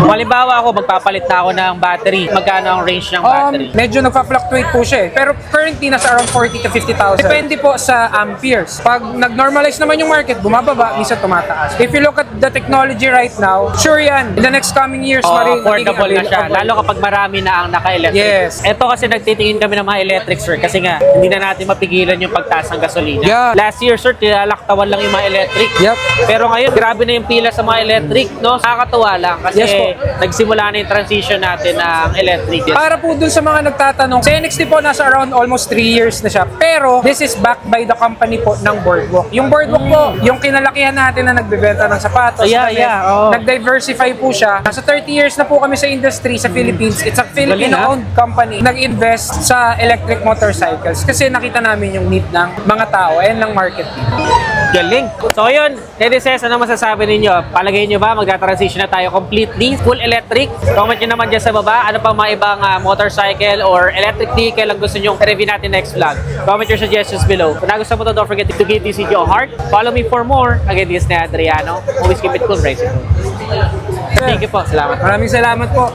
Halimbawa ako, magpapalit na ako ng battery. Magkano ang range ng battery? Medyo nagpa-fluctuate po siya eh. Pero currently nasa around 40 to 50,000. Depende po sa amperes. Pag nag-normalize naman yung market, bumababa, minsan tumataas. If you look at the technology right now, sure yan. In the next coming years, Affordable na siya. Lalo kapag marami na ang naka-electric. Yes. Ito kasi nagtitingin kami ng mga electric, sir. Kasi nga, hindi na natin mapigilan yung pagtaas ng gasolina. Yeah. Last year, sir, tilalaktawan lang yung mga electric. Yep. Pero ngayon, grabe na yung pila sa mga electric, no? Nakakatuwa lang kasi Yes po. nagsimula na yung transition natin ng electric. Para po dun sa mga nagtatanong, si NXT po nasa around almost 3 years na siya. Pero this is backed by the company po ng Boardwalk. Yung Boardwalk po, yung kinalakihan natin na nagbebenta ng sapatos, nag-diversify po siya. Nasa 30 years na po kami sa industry sa Philippines. It's a Filipino-owned company. Nag-invest sa electric motorcycles kasi nakita namin yung need ng mga tao and ng market dito. Galing. So yun, Netizens, ano masasabi ninyo? Palagay nyo ba magta-transition na tayo completely full electric? Comment nyo naman dyan sa baba. Ano pa mga ibang motorcycle or electric vehicle ang gusto nyo review natin next vlog? Comment your suggestions below. Kung nagustuhan mo to, don't forget to give this video a heart. Follow me for more. Again, this is Adriano. Always keep it cool, racing. Thank you po. Salamat. Maraming salamat po.